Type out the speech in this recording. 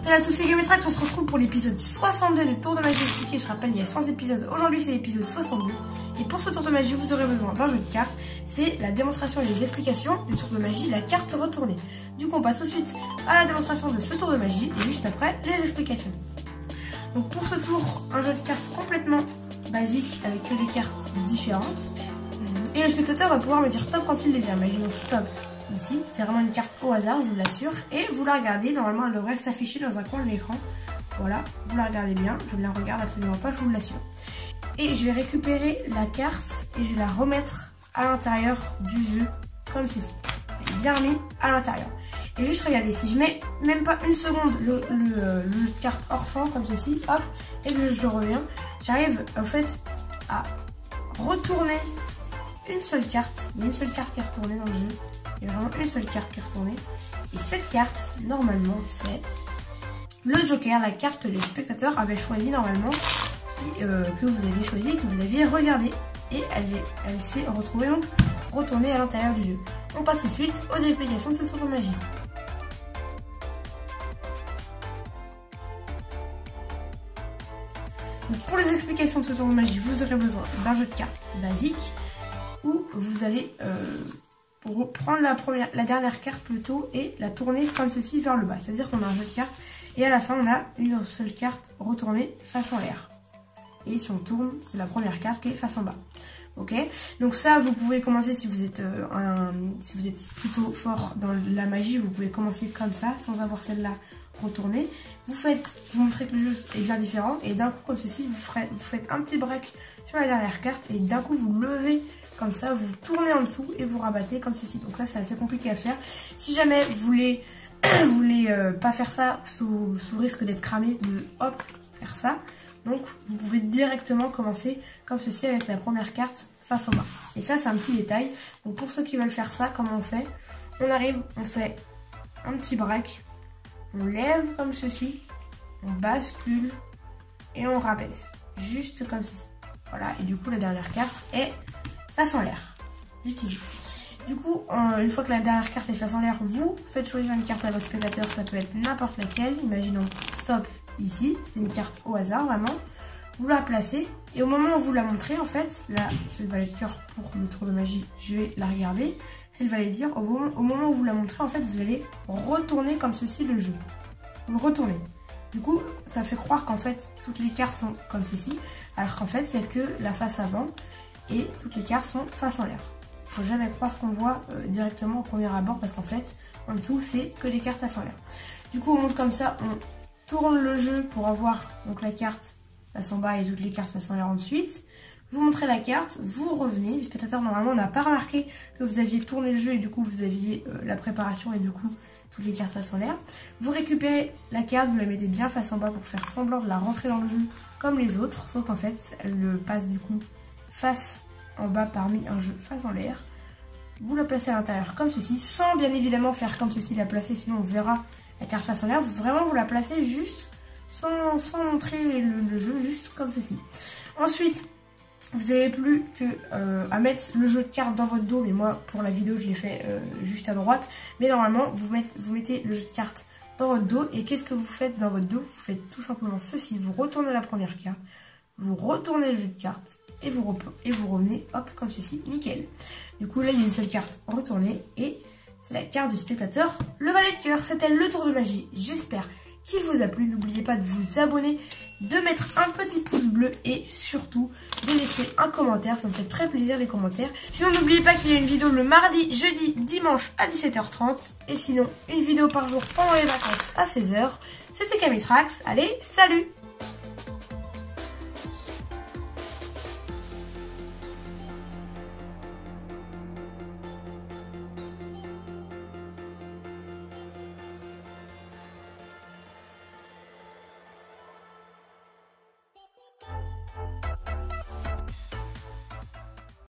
Salut à tous, c'est Gametrax, on se retrouve pour l'épisode 62 des tours de magie expliqués. Je rappelle, il y a 100 épisodes, aujourd'hui c'est l'épisode 62. Et pour ce tour de magie, vous aurez besoin d'un jeu de cartes. C'est la démonstration et les explications du tour de magie, la carte retournée. Du coup, on passe tout de suite à la démonstration de ce tour de magie et juste après, les explications. Donc pour ce tour, un jeu de cartes complètement basique avec que des cartes différentes. Et le spectateur va pouvoir me dire stop quand il désire. Imaginons stop. Ici, c'est vraiment une carte au hasard, je vous l'assure. Et vous la regardez, normalement elle devrait s'afficher dans un coin de l'écran. Voilà, vous la regardez bien, je ne la regarde absolument pas, je vous l'assure. Et je vais récupérer la carte et je vais la remettre à l'intérieur du jeu, comme ceci. Bien mis à l'intérieur. Et juste regardez, si je mets même pas une seconde le jeu de cartes hors champ, comme ceci, hop, et que je reviens, j'arrive en fait à retourner une seule carte. Il y a une seule carte qui est retournée dans le jeu. Il y a vraiment une seule carte qui est retournée. Et cette carte, normalement, c'est le Joker, la carte que les spectateurs avaient choisie normalement, que vous aviez choisie, que vous aviez regardée. Et elle s'est retrouvée donc retournée à l'intérieur du jeu. On passe tout de suite aux explications de ce tour de magie. Donc pour les explications de ce tour de magie, vous aurez besoin d'un jeu de cartes basique où vous allez prendre la dernière carte plutôt et la tourner comme ceci vers le bas. C'est-à-dire qu'on a un jeu de cartes et à la fin on a une seule carte retournée face en l'air. Et si on tourne, c'est la première carte qui est face en bas. Ok, donc ça vous pouvez commencer si vous êtes plutôt fort dans la magie, vous pouvez commencer comme ça sans avoir celle-là retournée. Vous montrez que le jeu est bien différent et d'un coup comme ceci vous faites un petit break sur la dernière carte et d'un coup vous levez comme ça, vous tournez en dessous et vous rabattez comme ceci. Donc là c'est assez compliqué à faire. Si jamais vous voulez pas faire ça sous risque d'être cramé, de hop faire ça. Donc vous pouvez directement commencer comme ceci avec la première carte face en bas. Et ça c'est un petit détail. Donc pour ceux qui veulent faire ça, comment on fait? On arrive, on fait un petit break, on lève comme ceci, on bascule et on rabaisse. Juste comme ceci. Voilà, et du coup la dernière carte est face en l'air. Juste ici. Du coup, une fois que la dernière carte est face en l'air, vous faites choisir une carte à votre spectateur, ça peut être n'importe laquelle. Imaginons stop ici, c'est une carte au hasard vraiment. Vous la placez et au moment où vous la montrez, en fait, là c'est le valet de cœur pour le tour de magie, je vais la regarder. C'est le valet de cœur. Au moment où vous la montrez, en fait, vous allez retourner comme ceci le jeu. Vous le retournez. Du coup, ça fait croire qu'en fait, toutes les cartes sont comme ceci, alors qu'en fait, c'est que la face avant et toutes les cartes sont face en l'air. Il faut jamais croire ce qu'on voit directement au premier abord parce qu'en fait, en dessous, c'est que les cartes face en l'air. Du coup, on monte comme ça, on tourne le jeu pour avoir donc la carte face en bas et toutes les cartes face en l'air ensuite. Vous montrez la carte, vous revenez. Le spectateur normalement n'a pas remarqué que vous aviez tourné le jeu et du coup vous aviez la préparation et du coup toutes les cartes face en l'air. Vous récupérez la carte, vous la mettez bien face en bas pour faire semblant de la rentrer dans le jeu comme les autres, sauf qu'en fait elle le passe du coup face en bas parmi un jeu face en l'air. Vous la placez à l'intérieur comme ceci, sans bien évidemment faire comme ceci, la placer, sinon on verra la carte face en l'air. Vraiment vous la placez juste sans montrer le jeu, juste comme ceci. Ensuite, vous n'avez plus que à mettre le jeu de cartes dans votre dos, mais moi pour la vidéo je l'ai fait juste à droite. Mais normalement vous mettez le jeu de cartes dans votre dos et qu'est-ce que vous faites dans votre dos? Vous faites tout simplement ceci, vous retournez la première carte, vous retournez le jeu de cartes et vous revenez hop comme ceci, nickel. Du coup là il y a une seule carte retournée et c'est la carte du spectateur, le valet de cœur. C'était le tour de magie, j'espère qu'il vous a plu. N'oubliez pas de vous abonner, de mettre un petit pouce bleu et surtout de laisser un commentaire, ça me fait très plaisir les commentaires. Sinon n'oubliez pas qu'il y a une vidéo le mardi, jeudi, dimanche à 17h30 et sinon une vidéo par jour pendant les vacances à 16h. C'était Gametrax, allez salut!